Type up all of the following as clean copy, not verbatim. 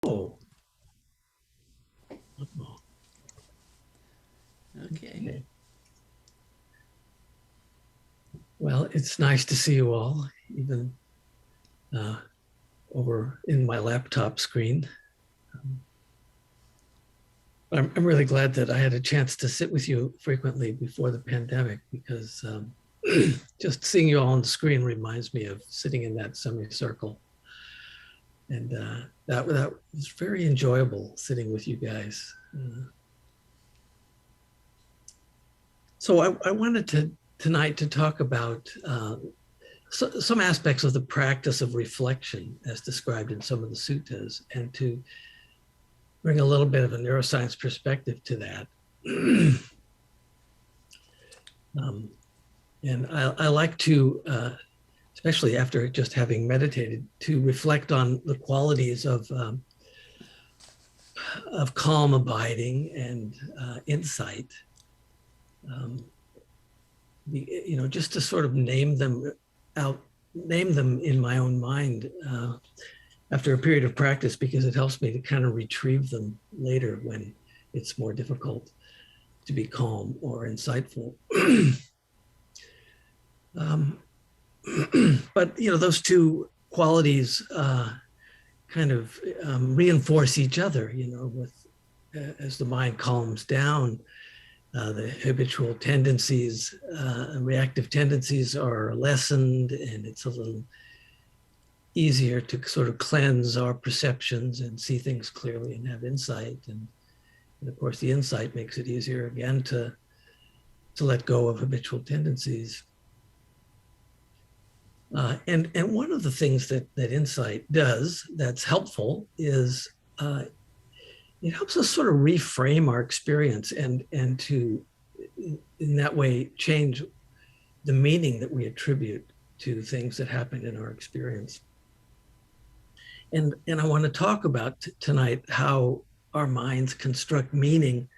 Oh, Okay. well, it's nice to see you all, even uh, over in my laptop screen. I'm really glad that I had a chance to sit with you frequently before the pandemic because just seeing you all on the screen reminds me of sitting in that semicircle. And that was very enjoyable sitting with you guys. So I wanted to tonight to talk about some aspects of the practice of reflection as described in some of the suttas, and to bring a little bit of a neuroscience perspective to that. um, and I like to, especially after just having meditated, to reflect on the qualities of calm abiding and insight. Um, just to sort of name them in my own mind after a period of practice, because it helps me to kind of retrieve them later when it's more difficult to be calm or insightful. um, but those two qualities kind of reinforce each other. With as the mind calms down, the habitual tendencies, reactive tendencies are lessened, and it's a little easier to sort of cleanse our perceptions and see things clearly and have insight. And of course, the insight makes it easier again to let go of habitual tendencies. And one of the things that insight does that's helpful is it helps us sort of reframe our experience and to in that way change the meaning that we attribute to things that happen in our experience. And I want to talk about tonight how our minds construct meaning,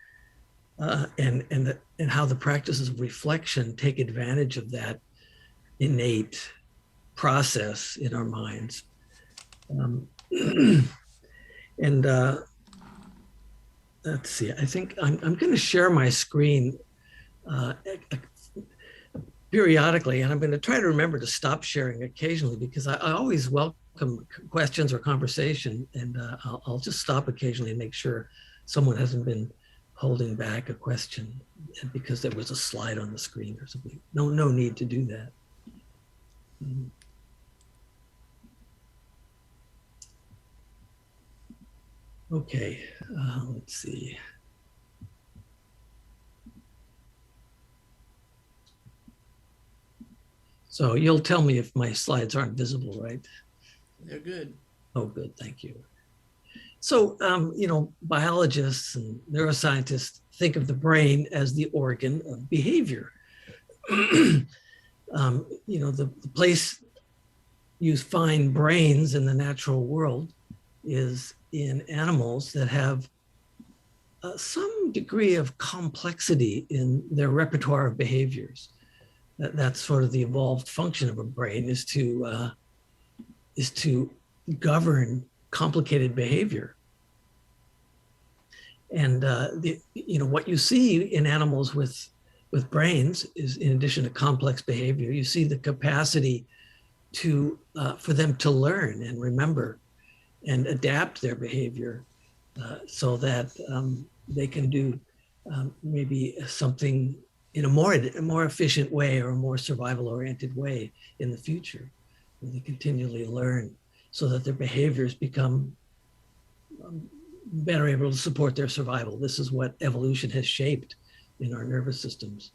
and how the practices of reflection take advantage of that innate process in our minds. Um, and let's see, I think I'm going to share my screen uh, periodically, and I'm going to try to remember to stop sharing occasionally, because I always welcome questions or conversation, and I'll just stop occasionally and make sure someone hasn't been holding back a question because there was a slide on the screen or something. No need to do that. Okay, let's see. So you'll tell me if my slides aren't visible, right? They're good. Oh, good, thank you. So, biologists and neuroscientists think of the brain as the organ of behavior. The place you find brains in the natural world is in animals that have some degree of complexity in their repertoire of behaviors. That's sort of the evolved function of a brain, is to govern complicated behavior. And what you see in animals with brains is, in addition to complex behavior, you see the capacity to for them to learn and remember and adapt their behavior, so that they can do maybe something in a more efficient way or a more survival oriented way in the future. And they continually learn so that their behaviors become better able to support their survival. This is what evolution has shaped in our nervous systems.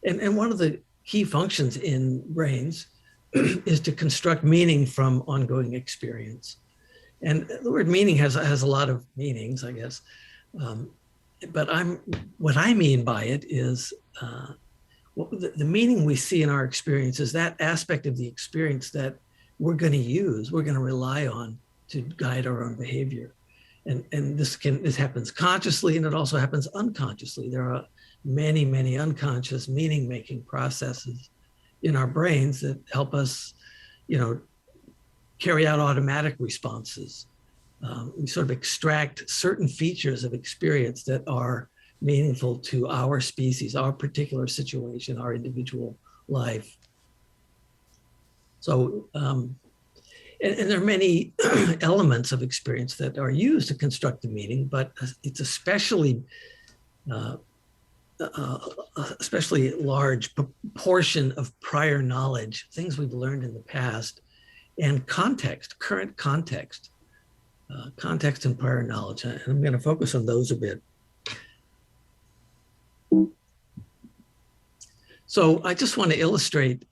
And one of the key functions in brains is to construct meaning from ongoing experience. And the word meaning has a lot of meanings, I guess. But what I mean by it is the meaning we see in our experience is that aspect of the experience that we're going to use, we're going to rely on to guide our own behavior. And this happens consciously, and it also happens unconsciously. There are many unconscious meaning making processes in our brains that help us, carry out automatic responses We sort of extract certain features of experience that are meaningful to our species, our particular situation, our individual life. So, and there are many elements of experience that are used to construct the meaning, but it's especially large portion of prior knowledge, things we've learned in the past, and context, current context, context and prior knowledge. And I'm going to focus on those a bit. So I just want to illustrate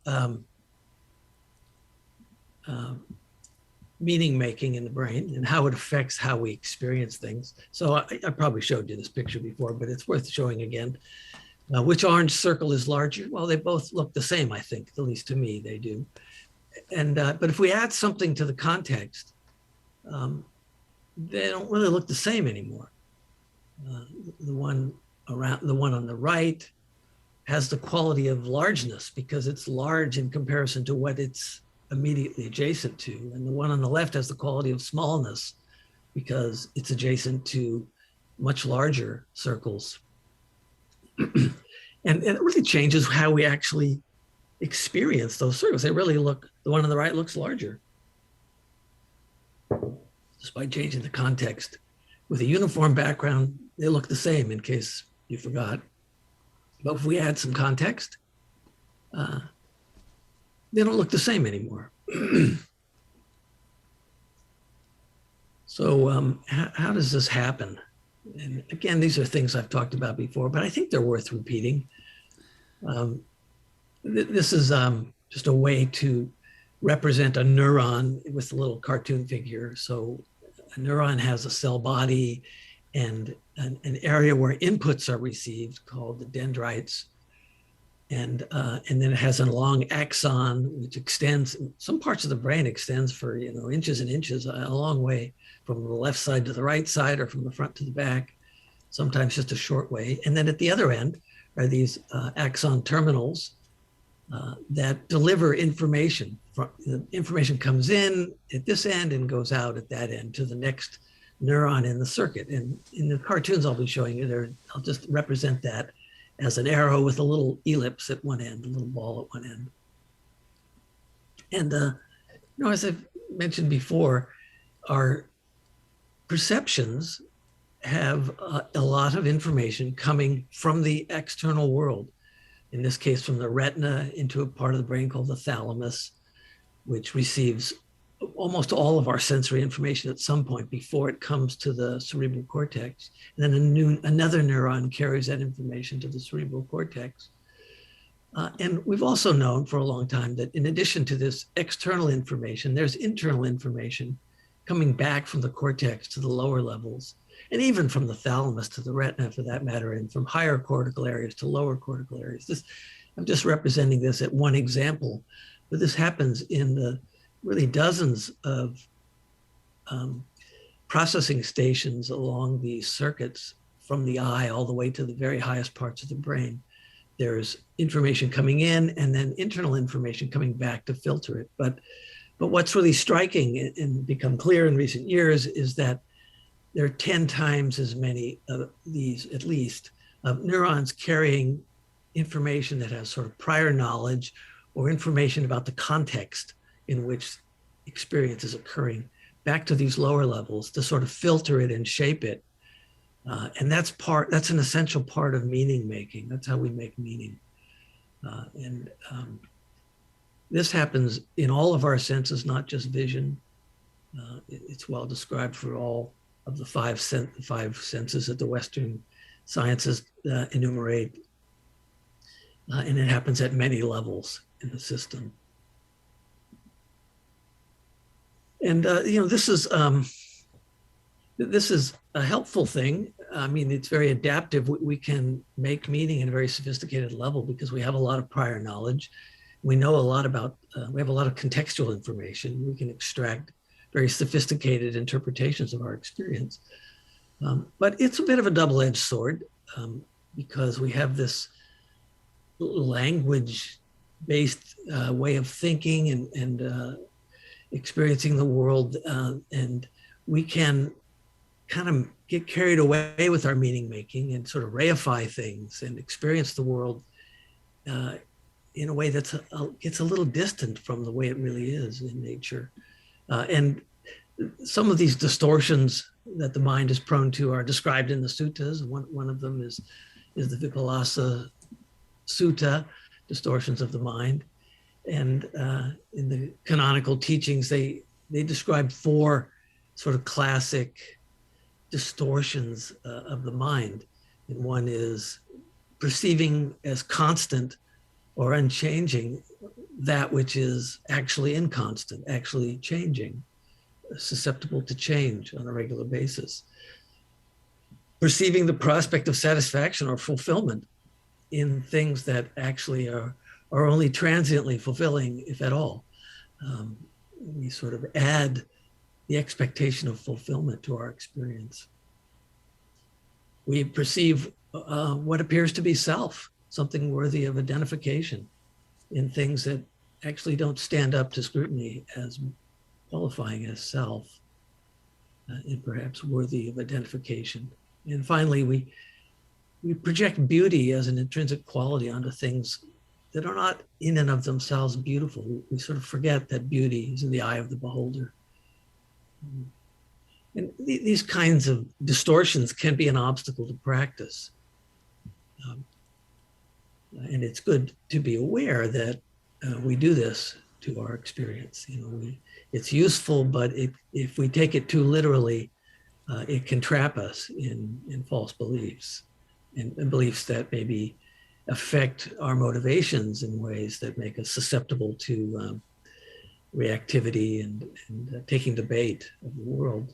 meaning making in the brain and how it affects how we experience things. So I probably showed you this picture before, but it's worth showing again. Which orange circle is larger? Well, they both look the same, I think, at least to me, they do. And but if we add something to the context, they don't really look the same anymore. The one on the right has the quality of largeness because it's large in comparison to what it's immediately adjacent to. And the one on the left has the quality of smallness because it's adjacent to much larger circles. And it really changes how we actually experience those circles. They really look, the one on the right looks larger just by changing the context. With a uniform background, they look the same, in case you forgot. But if we add some context, they don't look the same anymore. So how does this happen? And again, these are things I've talked about before, but I think they're worth repeating. This is just a way to represent a neuron with a little cartoon figure. So a neuron has a cell body and an area where inputs are received called the dendrites. And then it has a long axon, which extends, some parts of the brain extends for inches and inches, a long way from the left side to the right side or from the front to the back, sometimes just a short way. And then at the other end are these axon terminals that deliver information. The information comes in at this end and goes out at that end to the next neuron in the circuit. And in the cartoons I'll be showing you there, I'll just represent that as an arrow with a little ellipse at one end, a little ball at one end. And as I've mentioned before, our perceptions have a lot of information coming from the external world. In this case, from the retina into a part of the brain called the thalamus, which receives almost all of our sensory information at some point before it comes to the cerebral cortex. And then another neuron carries that information to the cerebral cortex. And we've also known for a long time that in addition to this external information, there's internal information coming back from the cortex to the lower levels, and even from the thalamus to the retina for that matter, and from higher cortical areas to lower cortical areas. I'm just representing this at one example, but this happens in the really dozens of processing stations along these circuits from the eye all the way to the very highest parts of the brain. There's information coming in and then internal information coming back to filter it. But what's really striking and become clear in recent years is that there are 10 times as many of these, at least, neurons carrying information that has sort of prior knowledge or information about the context in which experience is occurring back to these lower levels to sort of filter it and shape it. And that's an essential part of meaning making. That's how we make meaning. This happens in all of our senses, not just vision. It's well described for all of the five senses that the Western sciences enumerate. And it happens at many levels in the system. And this is a helpful thing. I mean, it's very adaptive. We can make meaning at a very sophisticated level because we have a lot of prior knowledge. We know a lot about, we have a lot of contextual information. We can extract very sophisticated interpretations of our experience. But it's a bit of a double-edged sword because we have this language-based way of thinking and experiencing the world, and we can kind of get carried away with our meaning making and sort of reify things and experience the world in a way that's gets a little distant from the way it really is in nature. And some of these distortions that the mind is prone to are described in the suttas. One of them is the Vikalasa Suta, Distortions of the Mind. And in the canonical teachings, they describe 4 sort of classic distortions of the mind. And one is perceiving as constant or unchanging that which is actually inconstant, actually changing, susceptible to change on a regular basis. Perceiving the prospect of satisfaction or fulfillment in things that actually are only transiently fulfilling, if at all. We sort of add the expectation of fulfillment to our experience. We perceive what appears to be self, something worthy of identification, in things that actually don't stand up to scrutiny as qualifying as self, and perhaps worthy of identification. And finally, we project beauty as an intrinsic quality onto things that are not in and of themselves beautiful. We sort of forget that beauty is in the eye of the beholder. And these kinds of distortions can be an obstacle to practice. And it's good to be aware that we do this to our experience. It's useful, but if we take it too literally, it can trap us in false beliefs and beliefs that maybe affect our motivations in ways that make us susceptible to reactivity and taking the bait of the world.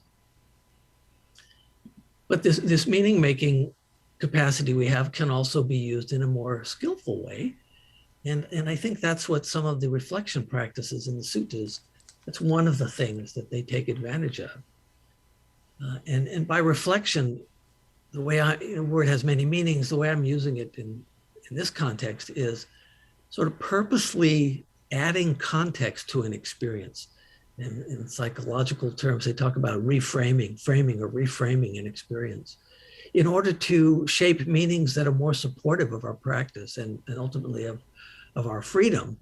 But this meaning-making capacity we have can also be used in a more skillful way. And I think that's what some of the reflection practices in the suttas, that's one of the things that they take advantage of. And by reflection, the way the word has many meanings, the way I'm using it in this context is sort of purposely adding context to an experience. And in psychological terms, they talk about reframing, framing or reframing an experience in order to shape meanings that are more supportive of our practice and ultimately of our freedom.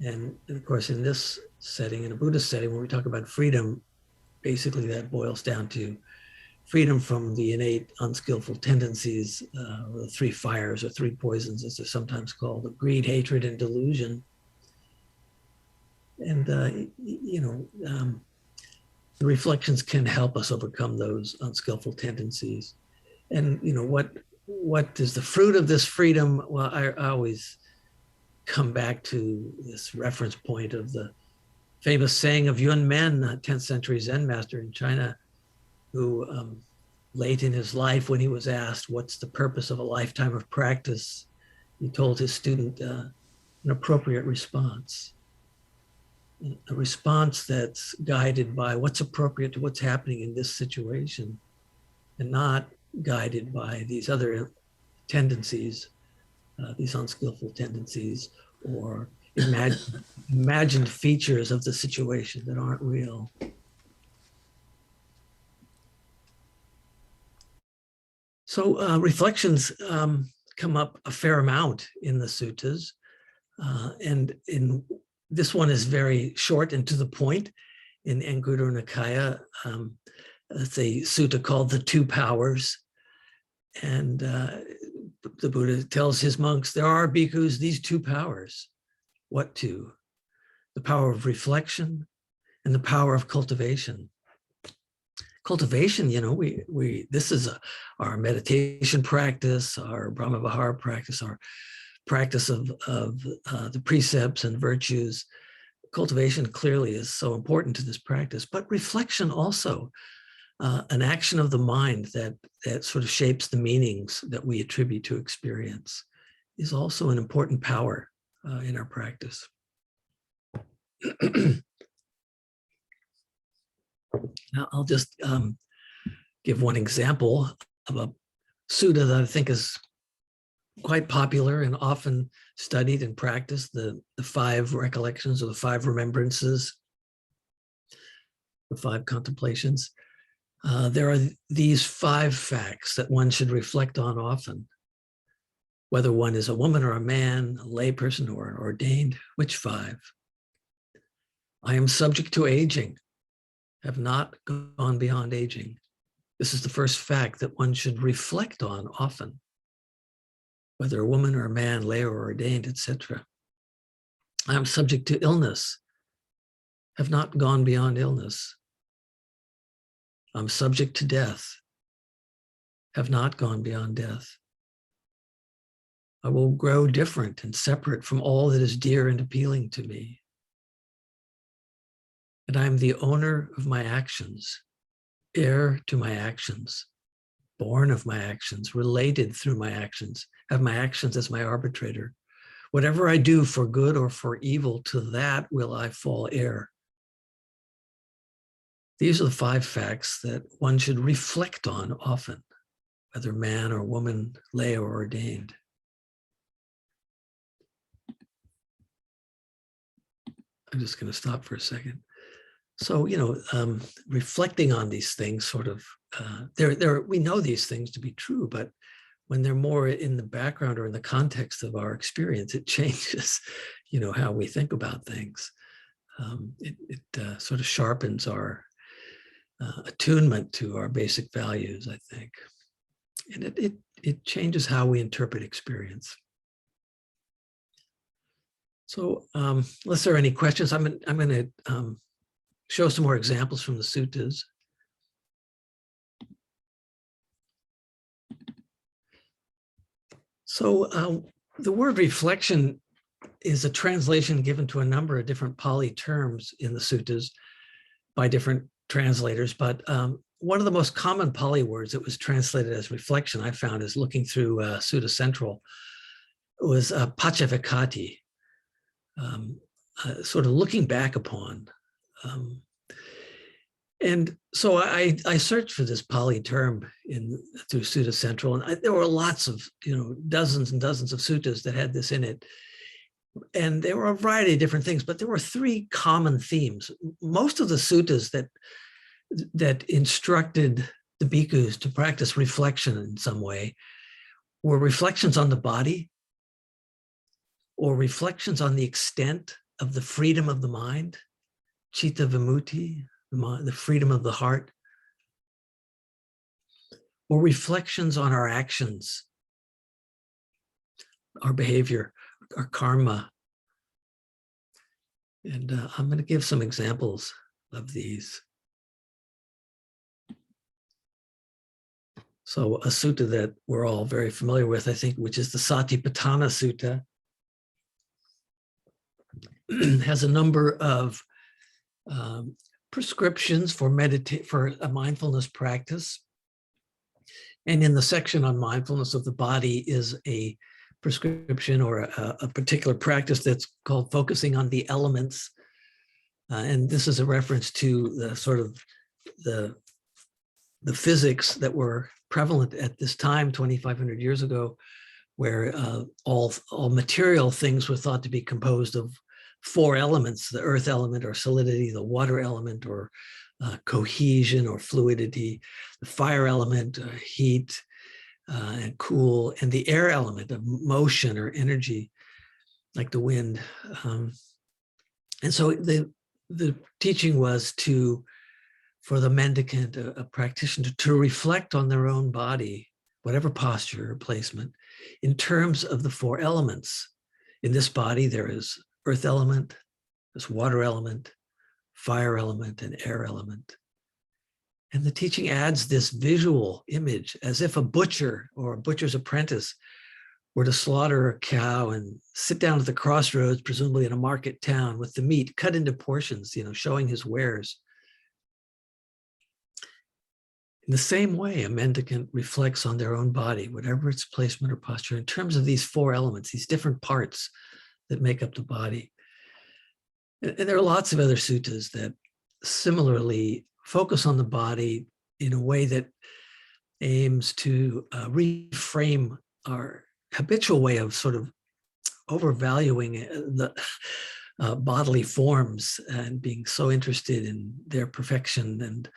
And of course, in this setting, in a Buddhist setting, when we talk about freedom, basically that boils down to freedom from the innate unskillful tendencies, the 3 fires or 3 poisons, as they're sometimes called, of greed, hatred, and delusion. And, the reflections can help us overcome those unskillful tendencies. And, what is the fruit of this freedom? Well, I always come back to this reference point of the famous saying of Yun Men, 10th century Zen master in China, who late in his life, when he was asked, what's the purpose of a lifetime of practice? He told his student an appropriate response. A response that's guided by what's appropriate to what's happening in this situation and not guided by these other tendencies, these unskillful tendencies or imagined features of the situation that aren't real. So reflections come up a fair amount in the suttas. And this one is very short and to the point. In Anguttara Nikaya, it's a sutta called the 2 powers. And the Buddha tells his monks, there are bhikkhus, these 2 powers. What 2? The power of reflection and the power of cultivation. Cultivation, this is our meditation practice, our Brahmavihara practice, our practice of the precepts and virtues. Cultivation clearly is so important to this practice, but reflection also, an action of the mind that sort of shapes the meanings that we attribute to experience, is also an important power in our practice. Now, I'll just give one example of a sutta that I think is quite popular and often studied and practiced, the 5 recollections or the 5 remembrances, the 5 contemplations. There are these 5 facts that one should reflect on often, whether one is a woman or a man, a layperson or an ordained. Which 5? I am subject to aging, have not gone beyond aging. This is the first fact that one should reflect on often, whether a woman or a man, lay or ordained, etc. I am subject to illness, have not gone beyond illness. I'm subject to death, have not gone beyond death. I will grow different and separate from all that is dear and appealing to me. And I am the owner of my actions, heir to my actions, born of my actions, related through my actions, have my actions as my arbitrator. Whatever I do for good or for evil, to that will I fall heir. These are the 5 facts that one should reflect on often, whether man or woman, lay or ordained. I'm just going to stop for a second. So, reflecting on these things sort of, we know these things to be true, but when they're more in the background or in the context of our experience, it changes, how we think about things. It sort of sharpens our attunement to our basic values, I think. And it changes how we interpret experience. So unless there are any questions, I'm going to show some more examples from the suttas. So the word reflection is a translation given to a number of different Pali terms in the suttas by different translators, but one of the most common Pali words that was translated as reflection, I found, is looking through Sutta Central, was pachavikati, sort of looking back upon. And so I searched for this Pali term through Sutta Central, and there were lots of, dozens and dozens of suttas that had this in it. And there were a variety of different things, but there were 3 common themes. Most of the suttas that instructed the bhikkhus to practice reflection in some way were reflections on the body, or reflections on the extent of the freedom of the mind, citta vimutti, the freedom of the heart, or reflections on our actions, our behavior, our karma. And I'm going to give some examples of these. So a sutta that we're all very familiar with, I think, which is the Satipatthana Sutta, has a number of prescriptions for a mindfulness practice. And in the section on mindfulness of the body is a prescription or a particular practice that's called focusing on the elements. And this is a reference to the sort of the physics that were prevalent at this time, 2,500 years ago, where all material things were thought to be composed of 4 elements: the earth element or solidity, the water element or cohesion or fluidity, the fire element, heat and cool, and the air element of motion or energy, like the wind. And so the teaching was for the mendicant, a practitioner, to reflect on their own body, whatever posture or placement, in terms of the 4 elements. In this body, there is earth element, there's water element, fire element, and air element. And the teaching adds this visual image, as if a butcher or a butcher's apprentice were to slaughter a cow and sit down at the crossroads, presumably in a market town, with the meat cut into portions, showing his wares. In the same way, a mendicant reflects on their own body, whatever its placement or posture, in terms of these 4 elements, these different parts that make up the body. And there are lots of other suttas that similarly focus on the body in a way that aims to reframe our habitual way of sort of overvaluing the bodily forms and being so interested in their perfection and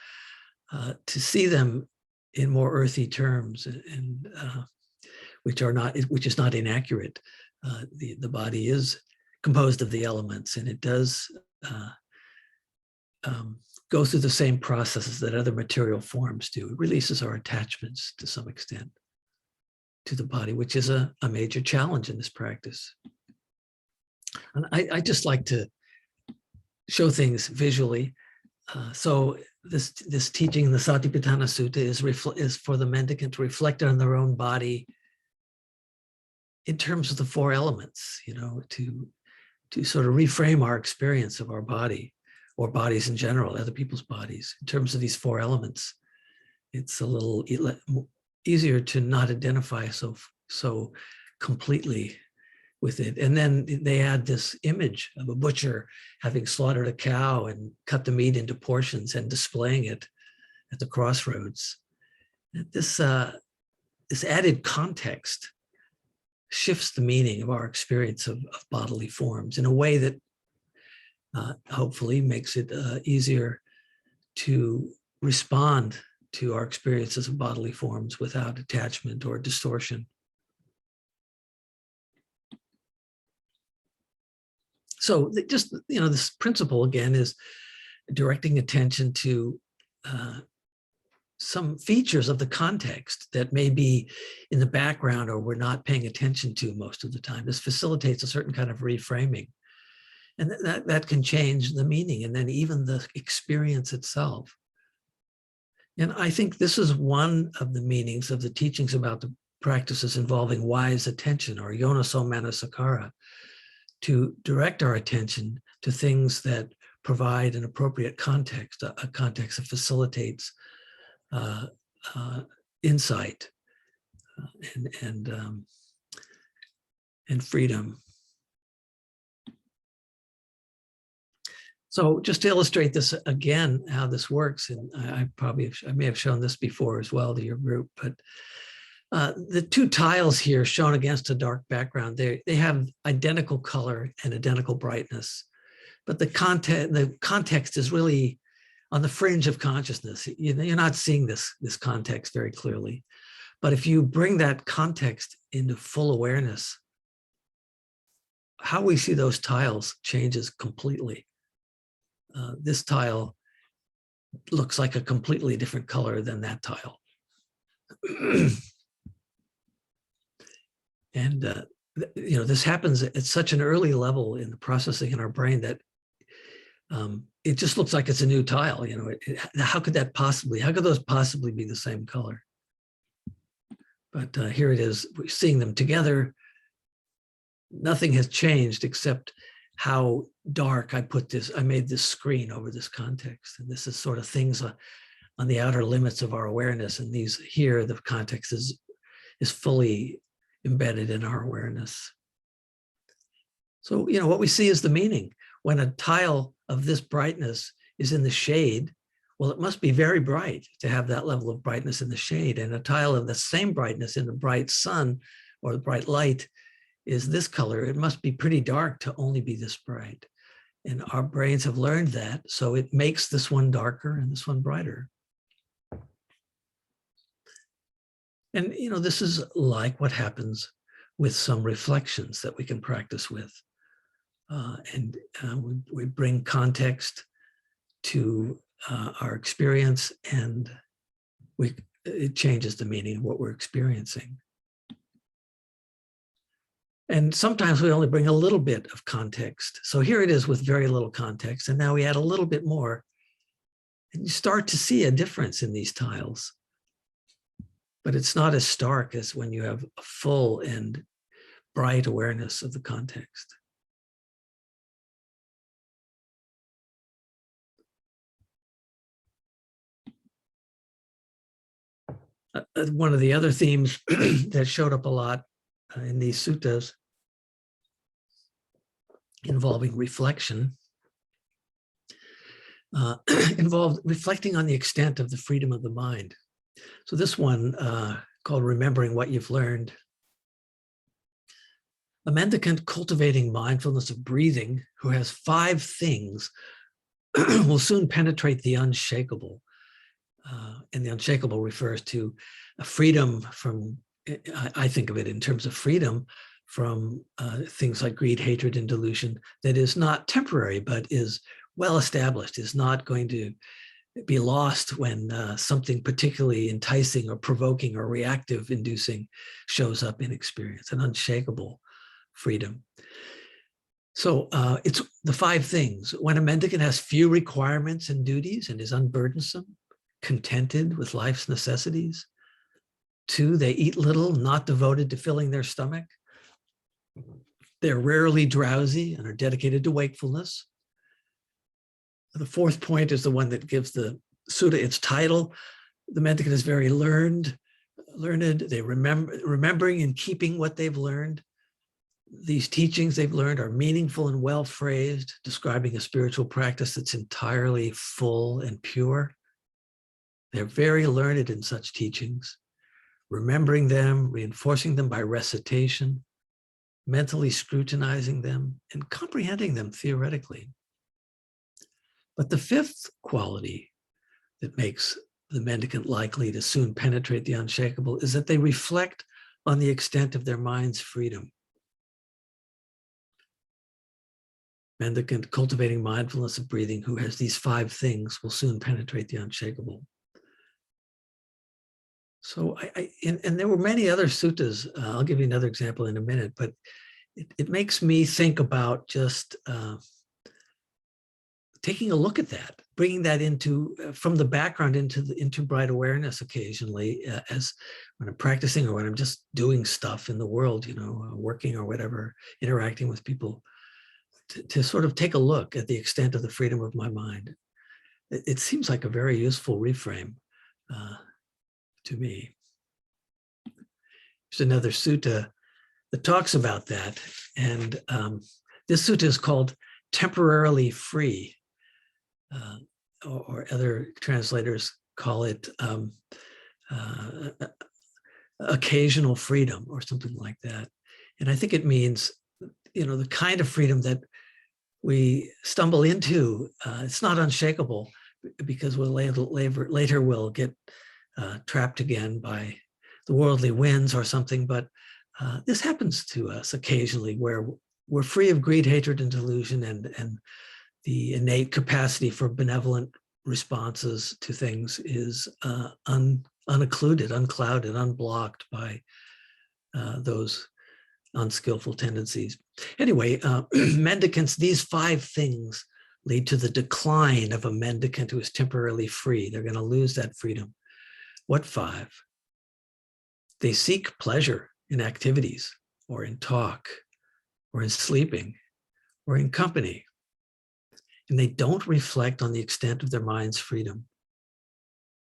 to see them in more earthy terms, and which is not inaccurate. The body is composed of the elements, and it does go through the same processes that other material forms do. It releases our attachments to some extent to the body, which is a major challenge in this practice. And I just like to show things visually. So this teaching in the Satipatthana Sutta is for the mendicant to reflect on their own body in terms of the four elements, to sort of reframe our experience of our body, or bodies in general, other people's bodies, in terms of these four elements. It's a little easier to not identify so completely with it. And then they add this image of a butcher having slaughtered a cow and cut the meat into portions and displaying it at the crossroads. This added context shifts the meaning of our experience of bodily forms in a way that hopefully makes it easier to respond to our experiences of bodily forms without attachment or distortion. So just, this principle again is directing attention to some features of the context that may be in the background or we're not paying attention to most of the time. This facilitates a certain kind of reframing. And that can change the meaning and then even the experience itself. And I think this is one of the meanings of the teachings about the practices involving wise attention, or yonaso manasikara, to direct our attention to things that provide an appropriate context, a context that facilitates insight and freedom. So just to illustrate this again, how this works, and I may have shown this before as well to your group, but the two tiles here shown against a dark background, they have identical color and identical brightness, but the context is really on the fringe of consciousness. You're not seeing this context very clearly, but if you bring that context into full awareness, how we see those tiles changes completely. This tile looks like a completely different color than that tile. And this happens at such an early level in the processing in our brain that it just looks like it's a new tile. How could those possibly be the same color? But here it is, we're seeing them together. Nothing has changed except how dark I made this screen over this context. And this is sort of things on the outer limits of our awareness. And the context is fully embedded in our awareness. So, what we see is the meaning. When a tile of this brightness is in the shade, well, it must be very bright to have that level of brightness in the shade. And a tile of the same brightness in the bright sun or the bright light is this color. It must be pretty dark to only be this bright. And our brains have learned that, so it makes this one darker and this one brighter. And, this is like what happens with some reflections that we can practice with. We bring context to our experience, and it changes the meaning of what we're experiencing. And sometimes we only bring a little bit of context. So here it is with very little context, and now we add a little bit more. And you start to see a difference in these tiles. But it's not as stark as when you have a full and bright awareness of the context. One of the other themes that showed up a lot in these suttas involving reflection involved reflecting on the extent of the freedom of the mind. So this one called Remembering What You've Learned. A mendicant cultivating mindfulness of breathing who has 5 things will soon penetrate the unshakable. and the unshakable refers to a freedom from, I think of it in terms of freedom from things like greed, hatred, and delusion that is not temporary, but is well established, is not going to be lost when something particularly enticing or provoking or reactive inducing shows up in experience, an unshakable freedom. So it's the 5 things. When a mendicant has few requirements and duties and is unburdensome, contented with life's necessities. 2, they eat little, not devoted to filling their stomach. They're rarely drowsy and are dedicated to wakefulness. The 4th point is the one that gives the Suta its title. The mendicant is very learned. They remembering and keeping what they've learned. These teachings they've learned are meaningful and well phrased, describing a spiritual practice that's entirely full and pure. They're very learned in such teachings, remembering them, reinforcing them by recitation, mentally scrutinizing them, and comprehending them theoretically. But the 5th quality that makes the mendicant likely to soon penetrate the unshakable is that they reflect on the extent of their mind's freedom. Mendicant cultivating mindfulness of breathing who has these 5 things will soon penetrate the unshakable. So and there were many other suttas. I'll give you another example in a minute, but it makes me think about just taking a look at that, bringing that into from the background into bright awareness occasionally, as when I'm practicing or when I'm just doing stuff in the world, working or whatever, interacting with people, to sort of take a look at the extent of the freedom of my mind. It seems like a very useful reframe to me. There's another sutta that talks about that, and this sutta is called temporarily free, or other translators call it occasional freedom or something like that. And I think it means, the kind of freedom that we stumble into. It's not unshakable because we'll later we'll get trapped again by the worldly winds or something, but this happens to us occasionally where we're free of greed, hatred, and delusion, and the innate capacity for benevolent responses to things is unoccluded, unclouded, unblocked by those unskillful tendencies. Anyway, mendicants, these 5 things lead to the decline of a mendicant who is temporarily free. They're going to lose that freedom. What 5? They seek pleasure in activities, or in talk, or in sleeping, or in company. And they don't reflect on the extent of their mind's freedom.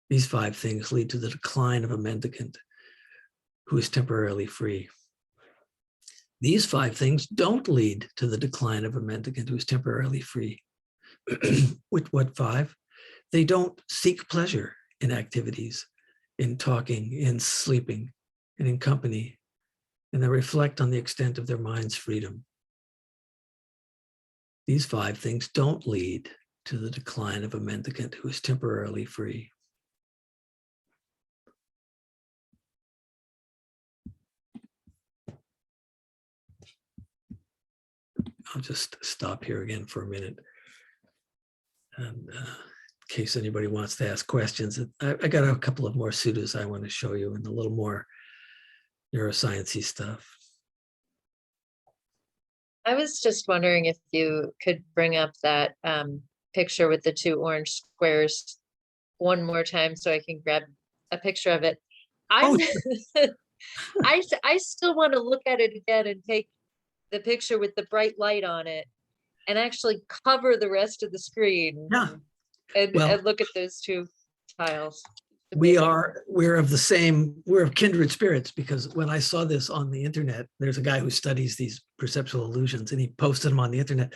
These 5 things lead to the decline of a mendicant who is temporarily free. These 5 things don't lead to the decline of a mendicant who is temporarily free. What 5? They don't seek pleasure in activities, in talking, in sleeping, and in company, and they reflect on the extent of their mind's freedom. These 5 things don't lead to the decline of a mendicant who is temporarily free. I'll just stop here again for a minute. And in case anybody wants to ask questions, I got a couple of more suttas I want to show you and a little more neuroscience-y stuff. I was just wondering if you could bring up that picture with the 2 orange squares one more time so I can grab a picture of it. I still want to look at it again and take the picture with the bright light on it and actually cover the rest of the screen. Yeah. And look at those 2 tiles. We're of kindred spirits, because when I saw this on the internet, there's a guy who studies these perceptual illusions and he posted them on the internet.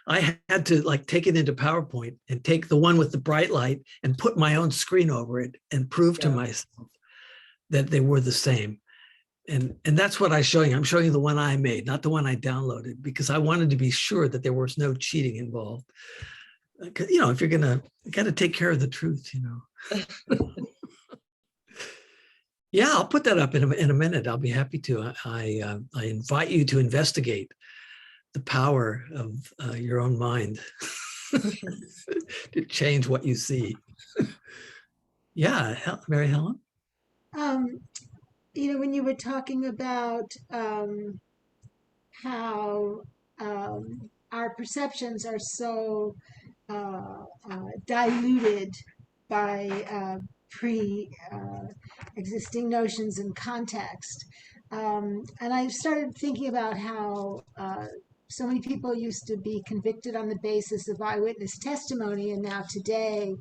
I had to take it into PowerPoint and take the one with the bright light and put my own screen over it and prove to myself that they were the same. And that's what I'm showing you. I'm showing you the one I made, not the one I downloaded, because I wanted to be sure that there was no cheating involved. You know, if you're gonna, you got to take care of the truth, you know. Yeah, I'll put that up in a minute. I'll be happy to. I invite you to investigate the power of your own mind to change what you see. Yeah, Mary Helen. Um, when you were talking about how our perceptions are so diluted by pre-existing notions and context. And I started thinking about how so many people used to be convicted on the basis of eyewitness testimony, and now today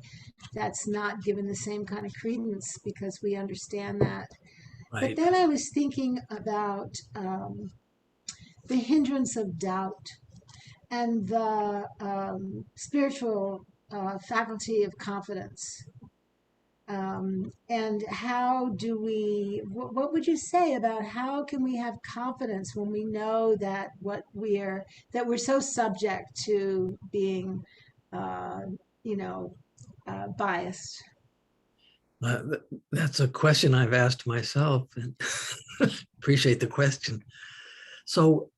that's not given the same kind of credence because we understand that. But Right. then I was thinking about the hindrance of doubt and the spiritual faculty of confidence. And how do we, what would you say about how can we have confidence when we know that that we're so subject to being, you know, biased? That's a question I've asked myself, and appreciate the question. So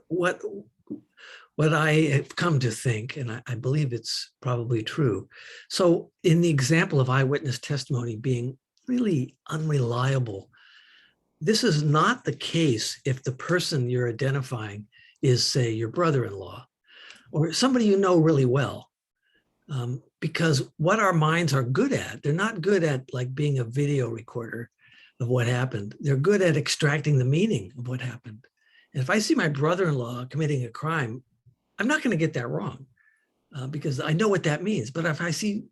what I have come to think, and I believe it's probably true. So in the example of eyewitness testimony being really unreliable, this is not the case if the person you're identifying is, say, your brother-in-law or somebody you know really well. Because what our minds are good at, they're not good at like being a video recorder of what happened. They're good at extracting the meaning of what happened. And if I see my brother-in-law committing a crime, I'm not going to get that wrong because I know what that means. But if I see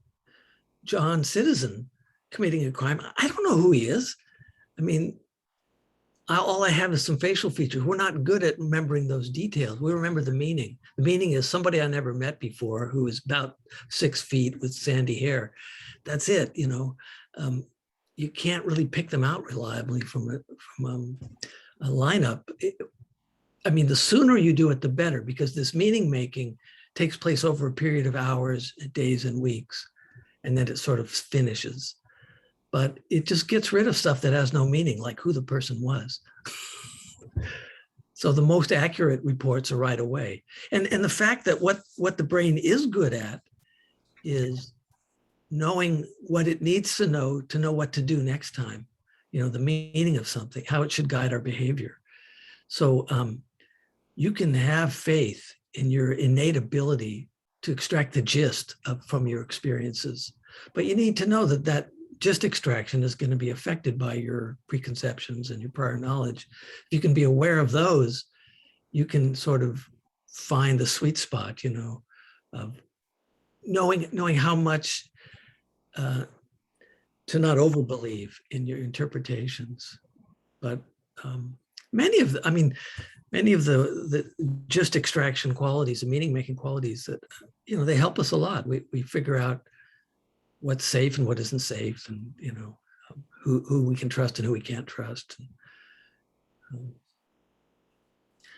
John Citizen committing a crime, I don't know who he is. I mean, all I have is some facial features. We're not good at remembering those details. We remember the meaning. The meaning is somebody I never met before who is about 6 feet with sandy hair. That's it. You know, you can't really pick them out reliably from a lineup. I mean, the sooner you do it, the better, because this meaning making takes place over a period of hours, days, and weeks, and then it sort of finishes. But it just gets rid of stuff that has no meaning, like who the person was. So the most accurate reports are right away. And the fact that what the brain is good at is knowing what it needs to know what to do next time, you know, the meaning of something, how it should guide our behavior. So you can have faith in your innate ability to extract the gist from your experiences, but you need to know that gist extraction is going to be affected by your preconceptions and your prior knowledge. If you can be aware of those, you can sort of find the sweet spot, you know, of knowing how much to not overbelieve in your interpretations. But many of the gist extraction qualities, the meaning making qualities that, you know, they help us a lot. We figure out what's safe and what isn't safe, and, you know, who we can trust and who we can't trust.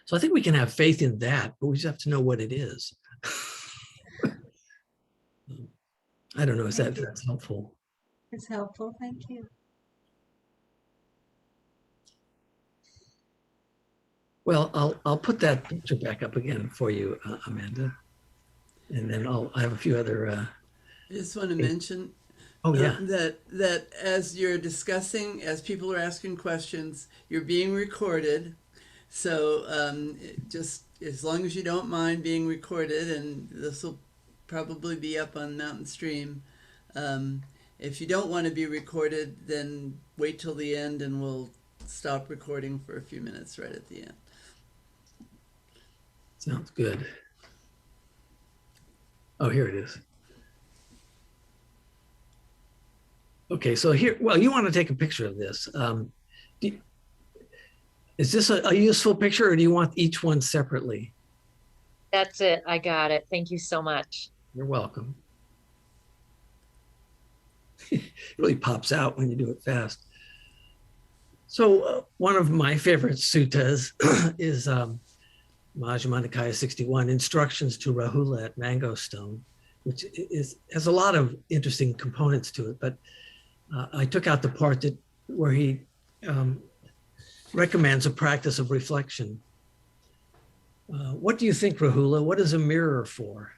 So I think we can have faith in that, but we just have to know what it is. I don't know if that's helpful. It's helpful. Thank you. Well, I'll put that picture back up again for you, Amanda, and then I have a few other. I just want to mention Oh yeah. that as you're discussing, as people are asking questions, you're being recorded. So just as long as you don't mind being recorded, and this will probably be up on Mountain Stream. If you don't want to be recorded, then wait till the end and we'll stop recording for a few minutes right at the end. Sounds good. Oh, here it is. Okay, so here, well, you want to take a picture of this. Is this a useful picture, or do you want each one separately? That's it. I got it. Thank you so much. You're welcome. It really pops out when you do it fast. So one of my favorite suttas is Majjhima Nikaya 61, Instructions to Rahula at Mango Stone. which has a lot of interesting components to it. But I took out the part where he recommends a practice of reflection. What do you think, Rahula? What is a mirror for?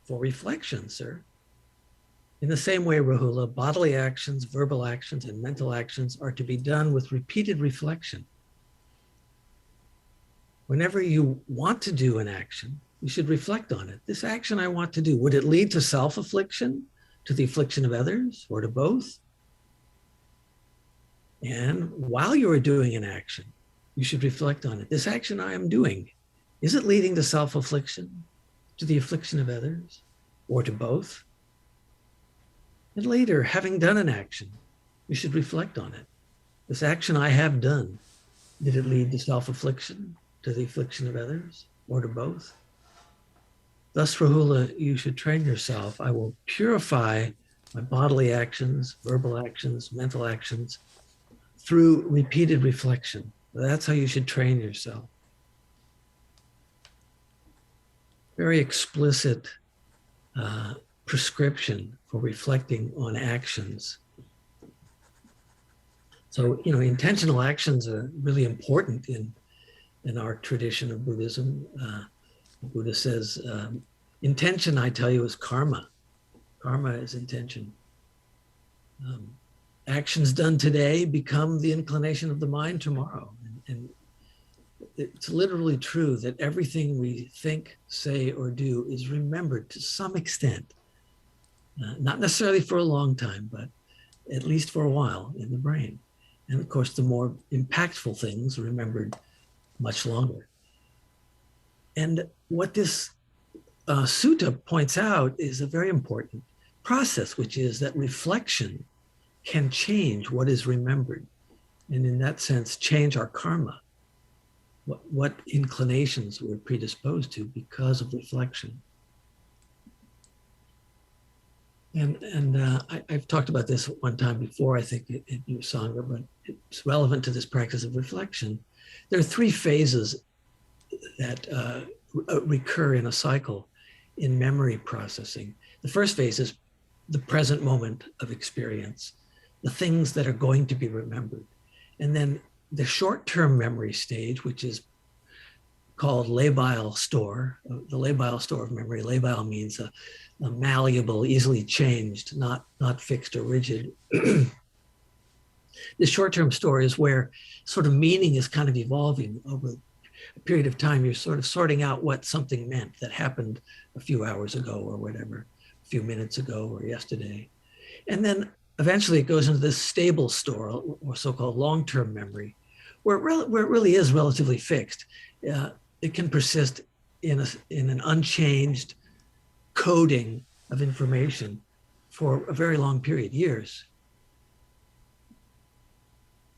For reflection, sir. In the same way, Rahula, bodily actions, verbal actions, and mental actions are to be done with repeated reflection. Whenever you want to do an action, you should reflect on it. This action I want to do, would it lead to self-affliction, to the affliction of others, or to both? And while you are doing an action, you should reflect on it. This action I am doing, is it leading to self-affliction, to the affliction of others, or to both? And later, having done an action, you should reflect on it. This action I have done, did it lead to self-affliction, to the affliction of others, or to both? Thus, Rahula, you should train yourself. I will purify my bodily actions, verbal actions, mental actions through repeated reflection. That's how you should train yourself. Very explicit prescription for reflecting on actions. So, intentional actions are really important in our tradition of Buddhism. Buddha says, intention, I tell you, is karma. Karma is intention. Actions done today become the inclination of the mind tomorrow. And it's literally true that everything we think, say, or do is remembered to some extent. Not necessarily for a long time, but at least for a while in the brain. And of course, the more impactful things are remembered much longer. And what this Suta points out is a very important process, which is that reflection can change what is remembered. And in that sense, change our karma, what inclinations we're predisposed to because of reflection. And I've talked about this one time before, I think, in your Sangha, but it's relevant to this practice of reflection. There are three phases that recur in a cycle in memory processing. The first phase is the present moment of experience, the things that are going to be remembered. And then the short-term memory stage, which is called labile store, the labile store of memory. Labile means a malleable, easily changed, not fixed or rigid. The short-term store is where sort of meaning is kind of evolving over a period of time. You're sort of sorting out what something meant that happened a few hours ago or whatever, a few minutes ago or yesterday. And then eventually it goes into this stable store or so-called long-term memory, where it really is relatively fixed. It can persist in an unchanged coding of information for a very long period, years.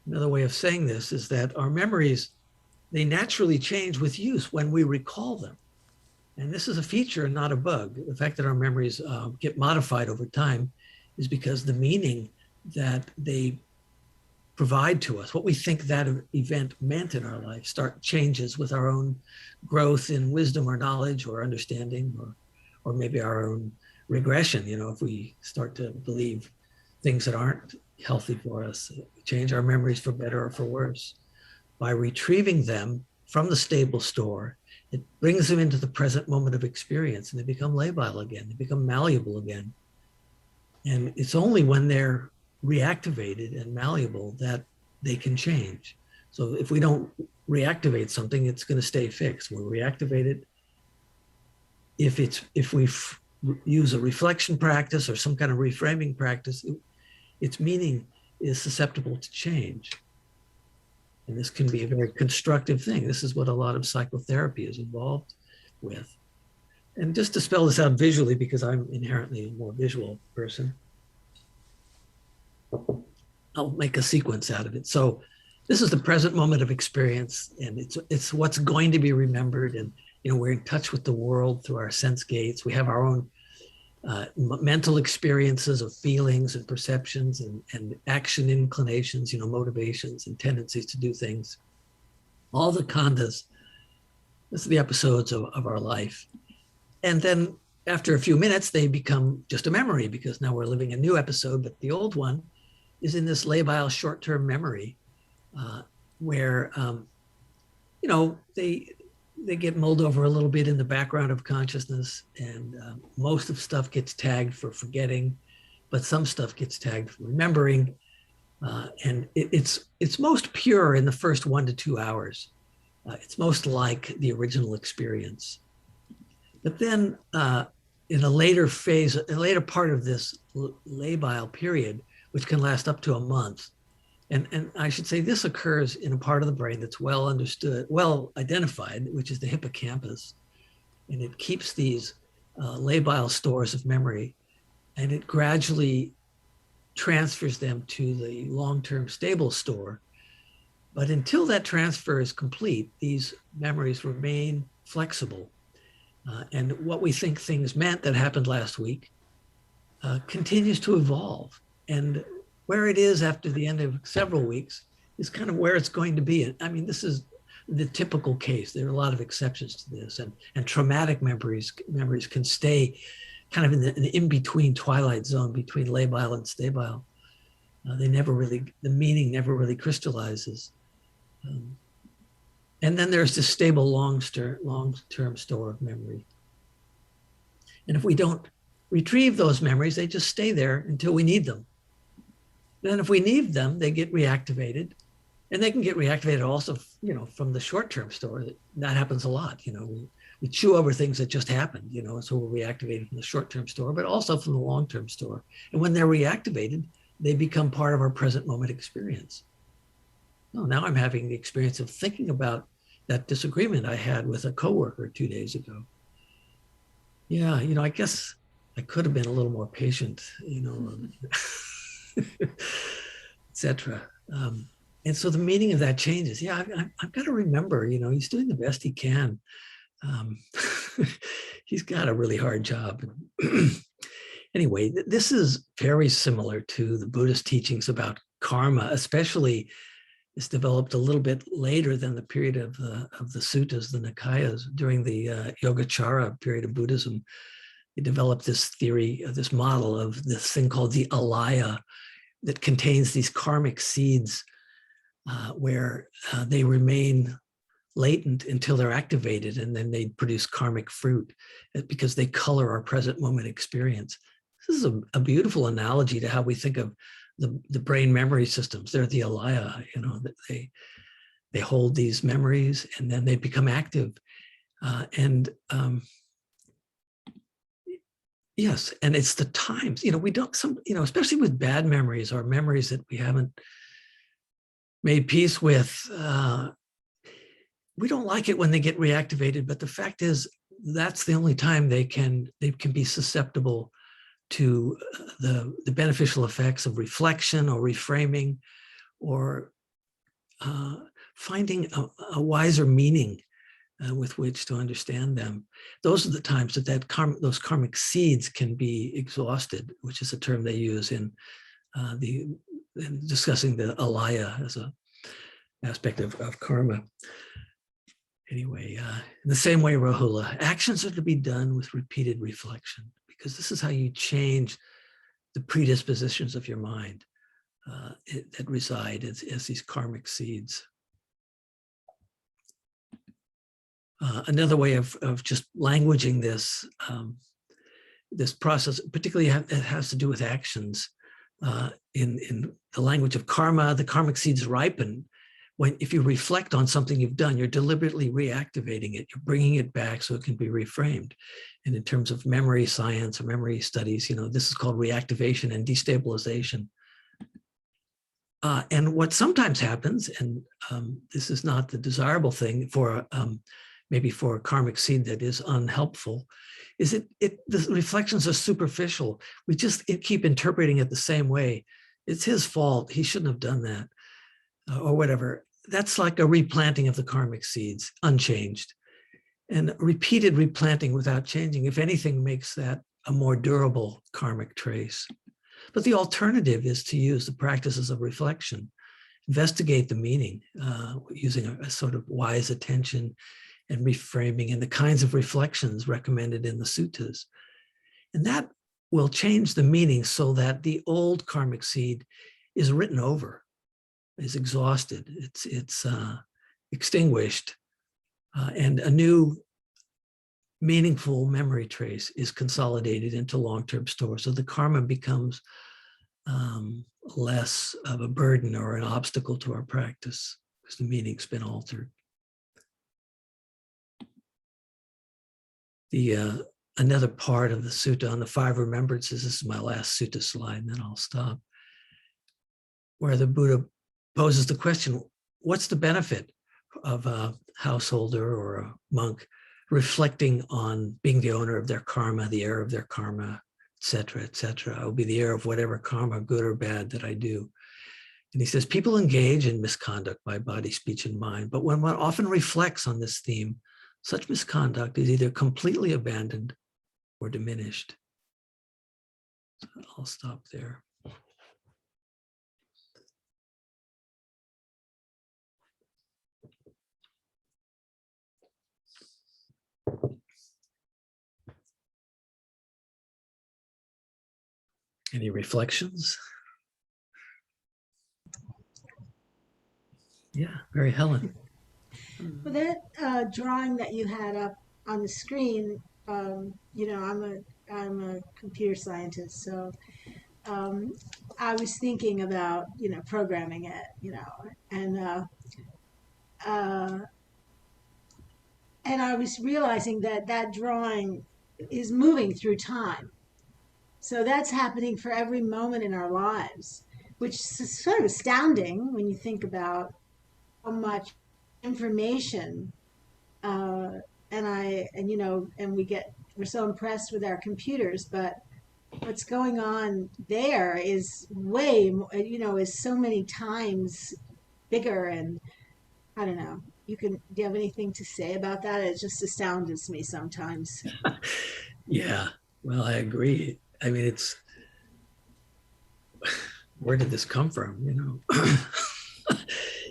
Another way of saying this is that our memories, they naturally change with use when we recall them. And this is a feature, not a bug. The fact that our memories get modified over time is because the meaning that they provide to us, what we think that event meant in our life, changes with our own growth in wisdom or knowledge or understanding, or maybe our own regression. If we start to believe things that aren't healthy for us, we change our memories for better or for worse. By retrieving them from the stable store, it brings them into the present moment of experience, and they become labile again, they become malleable again. And it's only when they're reactivated and malleable that they can change. So if we don't reactivate something, it's going to stay fixed. We'll reactivate it. If we use a reflection practice or some kind of reframing practice, its meaning is susceptible to change. And this can be a very constructive thing. This is what a lot of psychotherapy is involved with. And just to spell this out visually, because I'm inherently a more visual person, I'll make a sequence out of it. So this is the present moment of experience, and it's what's going to be remembered. And we're in touch with the world through our sense gates. We have our own mental experiences of feelings and perceptions and action inclinations, motivations and tendencies to do things. All the khandhas, this is the episodes of our life. And then after a few minutes, they become just a memory because now we're living a new episode, but the old one is in this labile short-term memory where, they get mulled over a little bit in the background of consciousness, and most of stuff gets tagged for forgetting, but some stuff gets tagged for remembering. And it's most pure in the first 1 to 2 hours. It's most like the original experience. But then in a later phase, a later part of this labile period, which can last up to a month, and I should say this occurs in a part of the brain that's well understood, well identified, which is the hippocampus. And it keeps these labile stores of memory, and it gradually transfers them to the long-term stable store. But until that transfer is complete, these memories remain flexible. And what we think things meant that happened last week continues to evolve. And where it is after the end of several weeks is kind of where it's going to be. I mean, this is the typical case. There are a lot of exceptions to this. And traumatic memories can stay kind of in the in-between twilight zone between labile and stabile. The meaning never really crystallizes. And then there's this stable long-term store of memory. And if we don't retrieve those memories, they just stay there until we need them. Then if we need them, they get reactivated. And they can get reactivated also, from the short-term store. That happens a lot. We chew over things that just happened, so we're reactivated from the short-term store, but also from the long-term store. And when they're reactivated, they become part of our present moment experience. Oh, now I'm having the experience of thinking about that disagreement I had with a coworker 2 days ago. Yeah, I guess I could have been a little more patient, etc. And so the meaning of that changes. Yeah, I've got to remember, he's doing the best he can. He's got a really hard job. Anyway, this is very similar to the Buddhist teachings about karma, especially it's developed a little bit later than the period of the suttas, the Nikayas. During the Yogacara period of Buddhism, they developed this theory, this model of this thing called the alaya that contains these karmic seeds where they remain latent until they're activated, and then they produce karmic fruit because they color our present moment experience. This is a beautiful analogy to how we think of the brain memory systems. They're the alaya, they hold these memories and then they become active. Yes, and it's the times, we don't, especially with bad memories or memories that we haven't made peace with, we don't like it when they get reactivated, but the fact is that's the only time they can be susceptible to the beneficial effects of reflection or reframing or finding a wiser meaning with which to understand them. Those are the times those karmic seeds can be exhausted, which is a term they use in discussing the alaya as a aspect of karma. Anyway, in the same way, Rahula, actions are to be done with repeated reflection, because this is how you change the predispositions of your mind that reside as these karmic seeds. Another way of just languaging this, this process, particularly it has to do with actions. In the language of karma, the karmic seeds ripen if you reflect on something you've done, you're deliberately reactivating it, you're bringing it back so it can be reframed. And in terms of memory science or memory studies, this is called reactivation and destabilization. And what sometimes happens, and this is not the desirable thing for maybe for a karmic seed that is unhelpful, is the reflections are superficial. We just keep interpreting it the same way. It's his fault, he shouldn't have done that. Or whatever. That's like a replanting of the karmic seeds, unchanged. And repeated replanting without changing, if anything, makes that a more durable karmic trace. But the alternative is to use the practices of reflection, investigate the meaning using a sort of wise attention and reframing and the kinds of reflections recommended in the suttas. And that will change the meaning so that the old karmic seed is written over, is exhausted, it's extinguished, and a new meaningful memory trace is consolidated into long-term store. So the karma becomes less of a burden or an obstacle to our practice because the meaning's been altered. Another part of the sutta on the 5 remembrances, this is my last sutta slide, and then I'll stop, where the Buddha poses the question, what's the benefit of a householder or a monk reflecting on being the owner of their karma, the heir of their karma, et cetera, et cetera. I will be the heir of whatever karma, good or bad, that I do. And he says, people engage in misconduct by body, speech, and mind, but when one often reflects on this theme, such misconduct is either completely abandoned or diminished. So I'll stop there. Any reflections? Yeah, Mary Helen. Well, that drawing that you had up on the screen, I'm a computer scientist, so I was thinking about programming it, and uh, and I was realizing that that drawing is moving through time. So that's happening for every moment in our lives, which is sort of astounding when you think about how much information uh, we're so impressed with our computers, but what's going on there is is so many times bigger. And I don't know, do you have anything to say about that? It just astounds me sometimes. Yeah, well, I agree. I mean, where did this come from?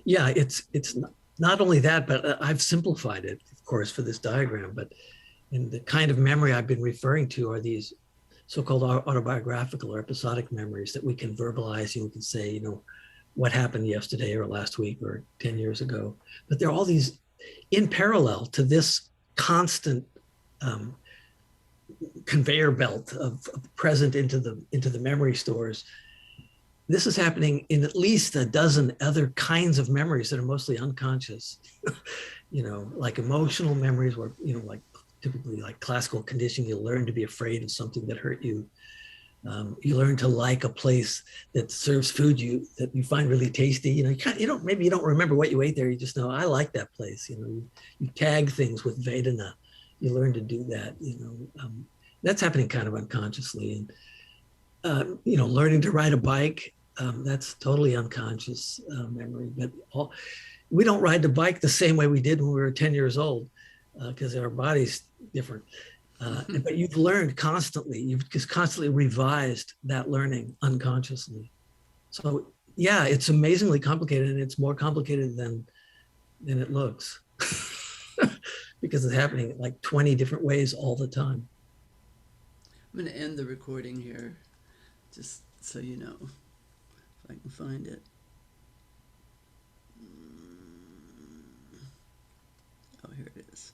Yeah, it's not only that, but I've simplified it, of course, for this diagram. But in the kind of memory I've been referring to are these so-called autobiographical or episodic memories that we can verbalize. You can say, what happened yesterday or last week or 10 years ago. But there are all these in parallel to this constant conveyor belt of present into the memory stores. This is happening in at least a dozen other kinds of memories that are mostly unconscious, like emotional memories where, like typically like classical conditioning, you learn to be afraid of something that hurt you. You learn to like a place that serves food that you find really tasty. Maybe you don't remember what you ate there. You just know, I like that place. You tag things with Vedana. You learn to do that. That's happening kind of unconsciously. And learning to ride a bike, that's totally unconscious memory. But we don't ride the bike the same way we did when we were 10 years old because our body's different. But you've learned constantly. You've just constantly revised that learning unconsciously. So yeah, it's amazingly complicated, and it's more complicated than it looks because it's happening like 20 different ways all the time. I'm going to end the recording here, just so you know, if I can find it. Oh, here it is.